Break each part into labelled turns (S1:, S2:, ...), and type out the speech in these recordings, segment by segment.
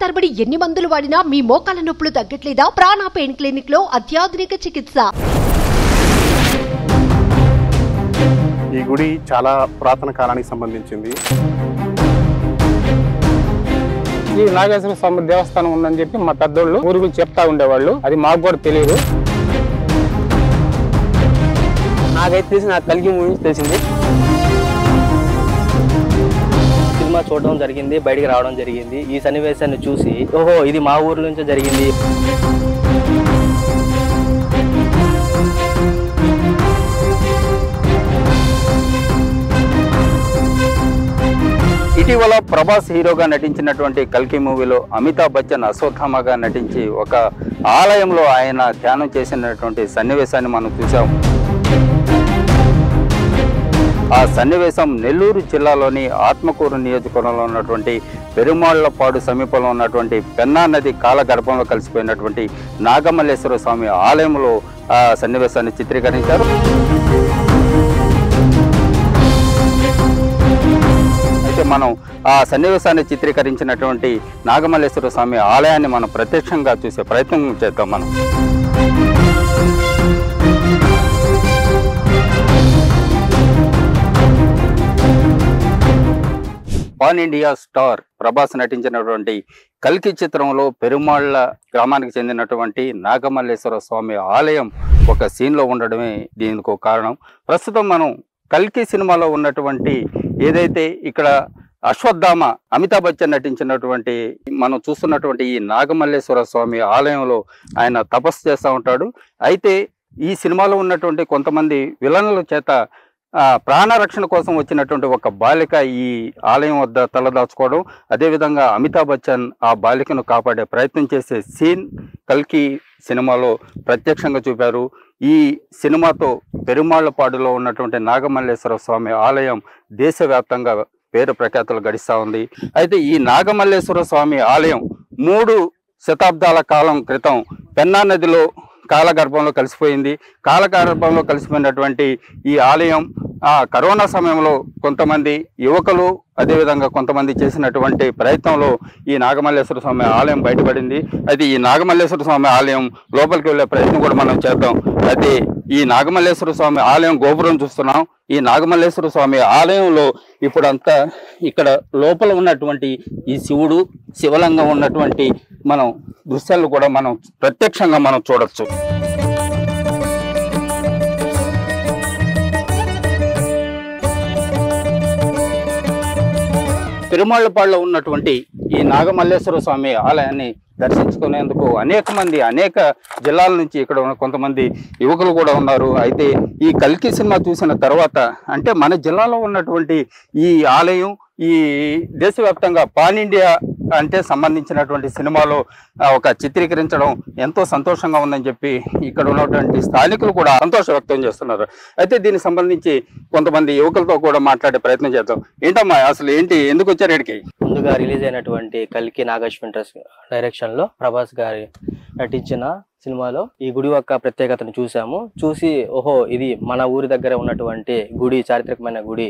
S1: తరబడి ఎన్ని మందులు వాడినా మీ మోకాల నొప్పులు తగ్గట్లేదా? ప్రాణ పెయిన్ క్లినిక్ లో అత్యాధునిక చికిత్స.
S2: ఈ గుడి చాలా పురాతన కాలానికి సంబంధించింది.
S3: ఈ నాగేశ్వర స్వామి దేవస్థానం ఉందని చెప్పి మా పెద్దోళ్ళు ఊరు గురించి చెప్తా ఉండేవాళ్ళు. అది మాకు కూడా తెలియదు.
S4: నాకైతే తెలిసి నాకు కల్కి మూవీ తెలిసింది. సినిమా చూడడం జరిగింది, బయటికి రావడం జరిగింది. ఈ సన్నివేశాన్ని చూసి ఓహో ఇది మా ఊరు నుంచే జరిగింది.
S5: ఇటీవల ప్రభాస్ హీరోగా నటించినటువంటి కల్కి మూవీలో అమితాబ్ బచ్చన్ అశ్వత్థామగా నటించి ఒక ఆలయంలో ఆయన ధ్యానం చేసినటువంటి సన్నివేశాన్ని మనం చూసాం. ఆ సన్నివేశం నెల్లూరు జిల్లాలోని ఆత్మకూరు నియోజకవర్గంలో ఉన్నటువంటి పెరుమాళ్లపాడు సమీపంలో ఉన్నటువంటి పెన్నా నది కాలగర్భంలో కలిసిపోయినటువంటి నాగమల్లేశ్వర స్వామి ఆలయంలో ఆ సన్నివేశాన్ని చిత్రీకరించారు. అయితే మనం ఆ సన్నివేశాన్ని చిత్రీకరించినటువంటి నాగమల్లేశ్వర స్వామి ఆలయాన్ని మనం ప్రత్యక్షంగా చూసే ప్రయత్నం చేద్దాం. మనం పాన్ ఇండియా స్టార్ ప్రభాస్ నటించినటువంటి కల్కి చిత్రంలో పెరుమాళ్ల గ్రామానికి చెందినటువంటి నాగమల్లేశ్వర స్వామి ఆలయం ఒక సీన్లో ఉండడమే దీనికి ఒక కారణం. ప్రస్తుతం మనం కల్కి సినిమాలో ఉన్నటువంటి ఏదైతే ఇక్కడ అశ్వత్థామ అమితాబ్ బచ్చన్ నటించినటువంటి మనం చూస్తున్నటువంటి ఈ నాగమల్లేశ్వర స్వామి ఆలయంలో ఆయన తపస్సు చేస్తూ ఉంటాడు. అయితే ఈ సినిమాలో ఉన్నటువంటి కొంతమంది విలన్ల చేత ప్రాణరక్షణ కోసం వచ్చినటువంటి ఒక బాలిక ఈ ఆలయం వద్ద తలదాచుకోవడం, అదేవిధంగా అమితాబ్ బచ్చన్ ఆ బాలికను కాపాడే ప్రయత్నం చేసే సీన్ కల్కి సినిమాలో ప్రత్యక్షంగా చూపారు. ఈ సినిమాతో పెరుమాళ్లపాడులో ఉన్నటువంటి నాగమల్లేశ్వర స్వామి ఆలయం దేశవ్యాప్తంగా పేరు ప్రఖ్యాతులు గడిస్తూ ఉంది. అయితే ఈ నాగమల్లేశ్వర స్వామి ఆలయం 3 శతాబ్దాల కాలం క్రితం పెన్నా నదిలో కాలగర్భంలో కలిసిపోయింది. కాలగర్భంలో కలిసిపోయినటువంటి ఈ ఆలయం కరోనా సమయంలో కొంతమంది యువకులు అదేవిధంగా కొంతమంది చేసినటువంటి ప్రయత్నంలో ఈ నాగమల్లేశ్వర స్వామి ఆలయం బయటపడింది. అయితే ఈ నాగమల్లేశ్వర స్వామి ఆలయం లోపలికి వెళ్ళే ప్రయత్నం కూడా మనం చేద్దాం. అయితే ఈ నాగమల్లేశ్వర స్వామి ఆలయం గోపురం చూస్తున్నాం. ఈ నాగమల్లేశ్వర స్వామి ఆలయంలో ఇప్పుడంతా ఇక్కడ లోపల ఉన్నటువంటి ఈ శివుడు శివలింగం ఉన్నటువంటి మనం దృశ్యాలు కూడా మనం ప్రత్యక్షంగా మనం చూడొచ్చు. పెరుమాళ్లపాడులో ఉన్నటువంటి ఈ నాగమల్లేశ్వర స్వామి ఆలయాన్ని దర్శించుకునేందుకు అనేక జిల్లాల నుంచి ఇక్కడ ఉన్న కొంతమంది యువకులు కూడా ఉన్నారు. అయితే ఈ కల్కి సినిమా చూసిన తర్వాత అంటే మన జిల్లాలో ఉన్నటువంటి ఈ ఆలయం ఈ దేశవ్యాప్తంగా పాన్ ఇండియా అంటే సంబంధించినటువంటి సినిమాలో ఒక చిత్రీకరించడం ఎంతో సంతోషంగా ఉందని చెప్పి ఇక్కడ ఉన్నటువంటి స్థానికులు కూడా సంతోషం వ్యక్తం చేస్తున్నారు. అయితే దీనికి సంబంధించి కొంతమంది యువకులతో కూడా మాట్లాడే ప్రయత్నం చేద్దాం. ఏంటమ్మా అసలు ఏంటి, ఎందుకు వచ్చారు ఇక్కడికి?
S4: ముందుగా రిలీజ్ అయినటువంటి కల్కి నాగేశ్వర డైరెక్షన్ లో ప్రభాస్ గారి నటించిన సినిమాలో ఈ గుడి యొక్క ప్రత్యేకతను చూసాము. చూసి ఓహో ఇది మన ఊరి దగ్గర ఉన్నటువంటి గుడి, చారిత్రకమైన గుడి,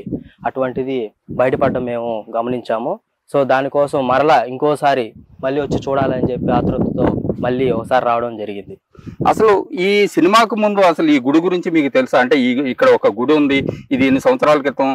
S4: అటువంటిది బయటపడడం మేము గమనించాము. సో దానికోసం మరలా ఇంకోసారి మళ్ళీ వచ్చి చూడాలని చెప్పి ఆతృతతో మళ్ళీ ఒకసారి రావడం జరిగింది.
S5: అసలు ఈ సినిమాకు ముందు అసలు ఈ గుడి గురించి మీకు తెలుసా? అంటే ఇక్కడ ఒక గుడి ఉంది, ఇది ఎన్ని సంవత్సరాల క్రితం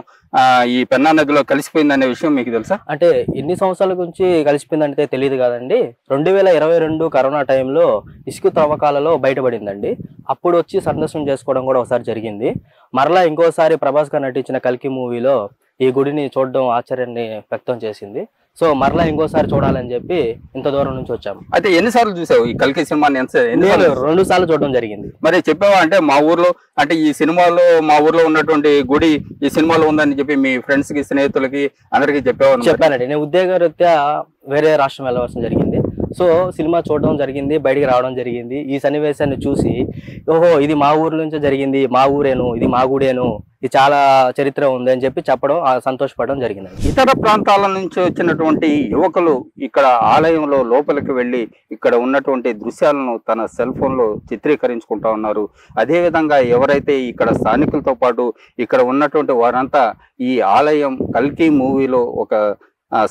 S5: ఈ పెన్నా నదిలో కలిసిపోయింది అనే విషయం మీకు తెలుసా?
S4: అంటే ఎన్ని సంవత్సరాల గురించి కలిసిపోయిందంటే తెలియదు కాదండి. 2022 కరోనా టైంలో ఇసుక త్రవ్వకాలలో బయటపడిందండి. అప్పుడు వచ్చి సందర్శనం చేసుకోవడం కూడా ఒకసారి జరిగింది. మరలా ఇంకోసారి ప్రభాస్ గారు నటించిన కల్కి మూవీలో ఈ గుడిని చూడడం ఆశ్చర్యాన్ని వ్యక్తం చేసింది. సో మరలా ఇంకోసారి చూడాలని చెప్పి ఇంత దూరం నుంచి వచ్చాము.
S5: అయితే ఎన్నిసార్లు చూసావు ఈ కల్కి సినిమాని?
S4: 2 సార్లు చూడడం జరిగింది.
S5: మరి చెప్పావా అంటే మా ఊర్లో అంటే ఈ సినిమాలో మా ఊర్లో ఉన్నటువంటి గుడి ఈ సినిమాలో ఉందని చెప్పి మీ ఫ్రెండ్స్ కి స్నేహితులకి అందరికి
S4: చెప్పానండి. నేను ఉద్యోగరీత్యా వేరే రాష్ట్రం వెళ్ళవలసిన జరిగింది. సో సినిమా చూడడం జరిగింది, బయటికి రావడం జరిగింది. ఈ సన్నివేశాన్ని చూసి ఓహో ఇది మా ఊరు నుంచే జరిగింది, మా ఊరేను, ఇది మా గుడేను, ఇది చాలా చరిత్ర ఉంది అని చెప్పి చెప్పడం, సంతోషపడడం జరిగింది.
S5: ఇతర ప్రాంతాల నుంచి వచ్చినటువంటి యువకులు ఇక్కడ ఆలయంలో లోపలికి వెళ్ళి ఇక్కడ ఉన్నటువంటి దృశ్యాలను తన సెల్ ఫోన్లో చిత్రీకరించుకుంటా ఉన్నారు. అదేవిధంగా ఎవరైతే ఇక్కడ స్థానికులతో పాటు ఇక్కడ ఉన్నటువంటి వారంతా ఈ ఆలయం కల్కి మూవీలో ఒక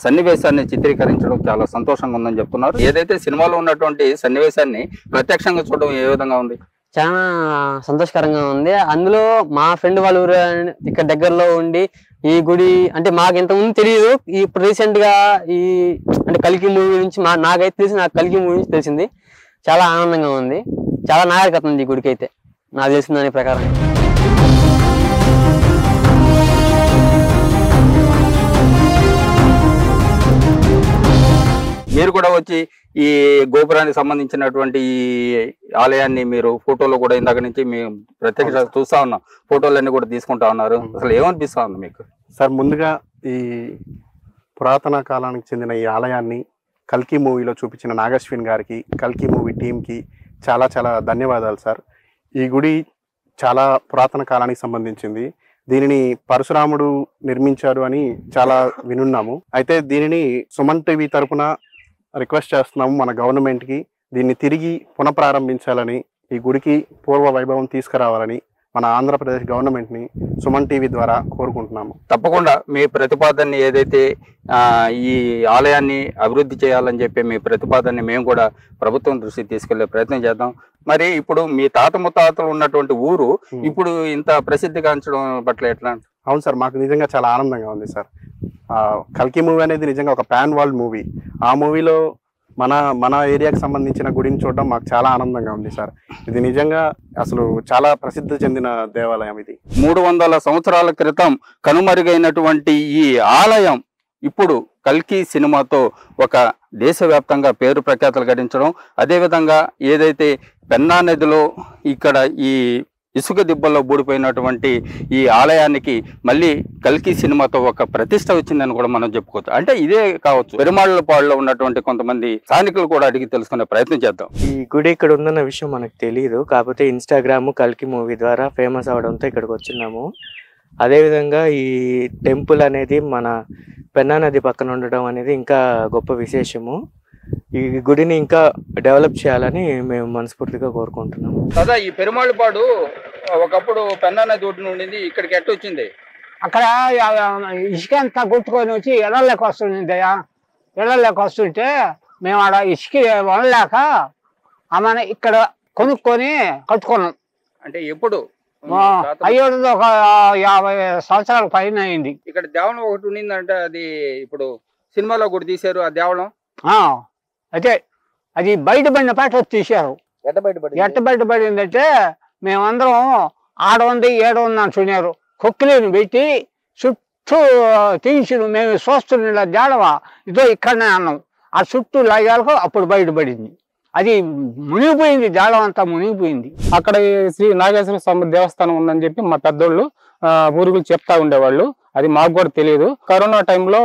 S5: సన్నివేశాన్ని చిత్రీకరించడం చాలా సంతోషంగా ఉందని చెప్తున్నారు. ఏదైతే సినిమాలో ఉన్నటువంటి సన్నివేశాన్ని ప్రత్యక్షంగా చూడడం ఏ విధంగా ఉంది?
S6: చాలా సంతోషకరంగా ఉంది. అందులో మా ఫ్రెండ్ వాళ్ళ ఊరు ఇక్కడ దగ్గరలో ఉండి ఈ గుడి అంటే మాకు ఇంతకుముందు తెలియదు. ఇప్పుడు రీసెంట్ గా ఈ అంటే కల్కి మూవీ నుంచి నాకైతే తెలిసి నాకు కల్కి మూవీ నుంచి తెలిసింది. చాలా ఆనందంగా ఉంది. చాలా నాగరికత ఉంది ఈ గుడికి అయితే నాకు తెలిసిన దాని ప్రకారం.
S5: మీరు కూడా వచ్చి ఈ గోపురానికి సంబంధించినటువంటి ఈ ఆలయాన్ని మీరు ఫోటోలో కూడా ఇందాక నుంచి మేము ప్రత్యక్ష చూస్తా ఉన్నాం, ఫోటోలన్నీ కూడా తీసుకుంటా ఉన్నారు. అసలు ఏమనిపిస్తా ఉంది మీకు?
S2: సార్, ముందుగా ఈ పురాతన కాలానికి చెందిన ఈ ఆలయాన్ని కల్కి మూవీలో చూపించిన నాగశ్విన్ గారికి, కల్కి మూవీ టీంకి చాలా చాలా ధన్యవాదాలు సార్. ఈ గుడి చాలా పురాతన కాలానికి సంబంధించింది. దీనిని పరశురాముడు నిర్మించారు అని చాలా వినున్నాము. అయితే దీనిని సుమన్ టీవీ తరపున రిక్వెస్ట్ చేస్తున్నాము మన గవర్నమెంట్కి, దీన్ని తిరిగి పునఃప్రారంభించాలని, ఈ గుడికి పూర్వ వైభవం తీసుకురావాలని మన ఆంధ్రప్రదేశ్ గవర్నమెంట్ని సుమన్ టీవీ ద్వారా కోరుకుంటున్నాము.
S5: తప్పకుండా మీ ప్రతిపాదనని ఏదైతే ఈ ఆలయాన్ని అభివృద్ధి చేయాలని చెప్పి మీ ప్రతిపాదనని మేము కూడా ప్రభుత్వం దృష్టికి తీసుకెళ్లే ప్రయత్నం చేద్దాం. మరి ఇప్పుడు మీ తాత ముత్తాతలు ఉన్నటువంటి ఊరు ఇప్పుడు ఇంత ప్రసిద్ధిగాంచడం పట్ల ఎట్లా?
S2: అవును సార్, మాకు నిజంగా చాలా ఆనందంగా ఉంది సార్. కల్కి మూవీ అనేది నిజంగా ఒక పాన్ వరల్డ్ మూవీ. ఆ మూవీలో మన ఏరియాకి సంబంధించిన గుడిని చూడడం మాకు చాలా ఆనందంగా ఉంది సార్. ఇది నిజంగా అసలు చాలా ప్రసిద్ధి చెందిన దేవాలయం. ఇది
S5: 300 సంవత్సరాల క్రితం కనుమరుగైనటువంటి ఈ ఆలయం ఇప్పుడు కల్కి సినిమాతో ఒక దేశవ్యాప్తంగా పేరు ప్రఖ్యాతలు గడించడం, అదేవిధంగా ఏదైతే పెన్నా నదిలో ఇక్కడ ఈ ఇసుక దిబ్బల్లో బూడిపోయినటువంటి ఈ ఆలయానికి మళ్ళీ కల్కి సినిమాతో ఒక ప్రతిష్ట వచ్చిందని కూడా మనం చెప్పుకోవచ్చు. అంటే ఇదే కావచ్చు. పెరుమాళ్ళపాడులో ఉన్నటువంటి కొంతమంది స్థానికులు కూడా అడిగి తెలుసుకునే ప్రయత్నం చేద్దాం.
S7: ఈ గుడి ఇక్కడ ఉందన్న విషయం మనకు తెలియదు, కాకపోతే ఇన్స్టాగ్రామ్ కల్కి మూవీ ద్వారా ఫేమస్ అవడంతో ఇక్కడికి వచ్చినాము. అదేవిధంగా ఈ టెంపుల్ అనేది మన పెన్నా నది పక్కన ఉండడం అనేది ఇంకా గొప్ప విశేషము. ఈ గుడిని ఇంకా డెవలప్ చేయాలని మేము మనస్ఫూర్తిగా కోరుకుంటున్నాము.
S5: కదా ఈ పెరుమాళ్ళపాడు ఒకప్పుడు పెన్నా నది ఒడ్డున ఉండింది, ఇక్కడికి ఎట్టు వచ్చింది?
S3: అక్కడ ఇసుక అంతా కొట్టుకొని వచ్చి ఎడలేక వస్తుందయ్యా. ఎడలేక వస్తుంటే మేము ఆడ ఇసుక వనలేక ఆమె ఇక్కడ కొనుక్కొని కట్టుకున్నాం.
S5: అంటే ఎప్పుడు?
S3: అయ్యేది ఒక 50 సంవత్సరాల పైన అయింది.
S5: ఇక్కడ దేవళం ఒకటి ఉండిందంటే అది ఇప్పుడు సినిమాలో కూడా తీశారు ఆ దేవళం.
S3: అయితే అది బయటపడిన పాట వచ్చి తీశారు. ఎట్ట బయటపడిందంటే మేమందరం 600 700 అని చూడారు. కొక్కిలిని పెట్టి చుట్టూ తీసి మేము చూస్తున్న జాడవా ఇదో ఇక్కడనే అన్నాం. ఆ చుట్టూ లాగాలకు అప్పుడు బయటపడింది. అది మునిగిపోయింది, జాడం అంతా మునిగిపోయింది. అక్కడ శ్రీ నాగేశ్వర స్వామి దేవస్థానం ఉందని చెప్పి మా పెద్దోళ్ళు ఊరుకు చెప్తా ఉండేవాళ్ళు. అది మాకు కూడా తెలియదు. కరోనా టైంలో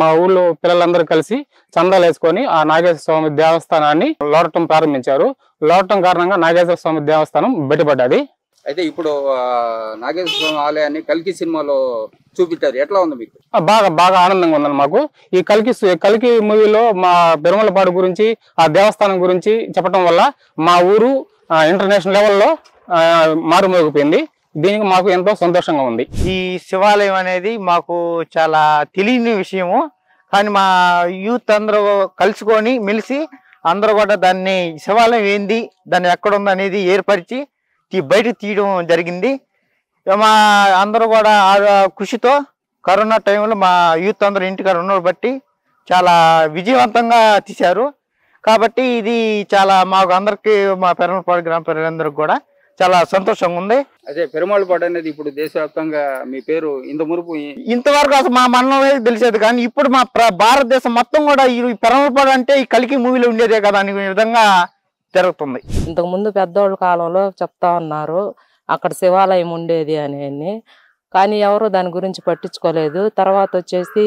S3: మా ఊళ్ళో పిల్లలందరూ కలిసి చందాలు వేసుకొని ఆ నాగేశ్వర స్వామి దేవస్థానాన్ని లోడటం ప్రారంభించారు. లోడటం కారణంగా నాగేశ్వర స్వామి దేవస్థానం బయటపడ్డది.
S5: అయితే ఇప్పుడు నాగేశ్వర స్వామి ఆలయాన్ని కల్కి సినిమాలో చూపించారు, ఎట్లా ఉంది మీకు?
S3: బాగా ఆనందంగా ఉందండి మాకు. ఈ కల్కి మూవీలో మా పెరుమలపాడు గురించి ఆ దేవస్థానం గురించి చెప్పడం వల్ల మా ఊరు ఇంటర్నేషనల్ లెవెల్లో మారుమోగిపోయింది. దీనికి మాకు ఎంతో సంతోషంగా ఉంది.
S8: ఈ శివాలయం అనేది మాకు చాలా తెలియని విషయము, కానీ మా యూత్ అందరూ కలుసుకొని మెలిసి అందరూ కూడా దాన్ని శివాలయం ఏంది, దాన్ని ఎక్కడుంది అనేది ఏర్పరిచి బయట తీయడం జరిగింది. మా అందరూ కూడా కృషితో కరోనా టైంలో మా యూత్ అందరూ ఇంటికాడ ఉన్న బట్టి చాలా విజయవంతంగా తీశారు. కాబట్టి ఇది చాలా మాకు అందరికి మా పెరుమలపాడు గ్రామ ప్రజలందరికీ కూడా చాలా సంతోషంగా ఉంది.
S5: అదే పెరుమాళ్ళపాడు అనేది ఇప్పుడు దేశవ్యాప్తంగా మీ పేరు
S8: ఇంతవరకు అసలు మా మండలం తెలిసేది, కానీ ఇప్పుడు మా భారతదేశం మొత్తం కూడా ఈ పెరుమాళ్ళపాడు అంటే ఈ కల్కి మూవీలో ఉండేదే కదా అనే విధంగా జరుగుతుంది.
S9: ఇంతకు ముందు పెద్దోళ్ళ కాలంలో చెప్తా ఉన్నారు అక్కడ శివాలయం ఉండేది అని, కానీ ఎవరు దాని గురించి పట్టించుకోలేదు. తర్వాత వచ్చేసి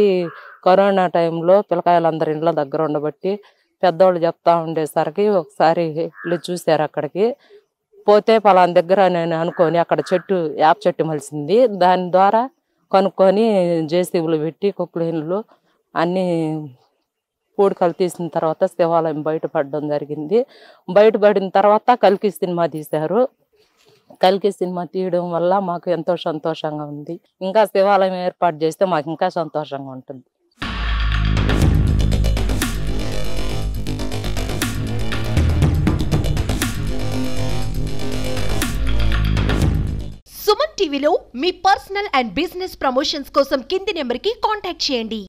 S9: కరోనా టైంలో పిల్లకాయలందరి ఇండ్ల దగ్గర ఉండబట్టి పెద్దోళ్ళు చెప్తా ఉండేసరికి ఒకసారి వెళ్ళి చూశారు. అక్కడికి పోతే పలానా దగ్గర నేను అనుకొని అక్కడ యాప చెట్టు మలిసింది. దాని ద్వారా కనుక్కొని జేసీబీలు పెట్టి కుప్పలు అన్నీ పూడికలు తీసిన తర్వాత శివాలయం బయటపడడం జరిగింది. బయటపడిన తర్వాత కల్కి సినిమా తీశారు. కల్కి సినిమా తీయడం వల్ల మాకు ఎంతో సంతోషంగా ఉంది. ఇంకా శివాలయం ఏర్పాటు చేస్తే మాకు ఇంకా సంతోషంగా ఉంటుంది.
S1: సుమన్ టీవీలో మీ పర్సనల్ అండ్ బిజినెస్ ప్రమోషన్స్ కోసం కింది నెంబర్కి కాంటాక్ట్ చేయండి.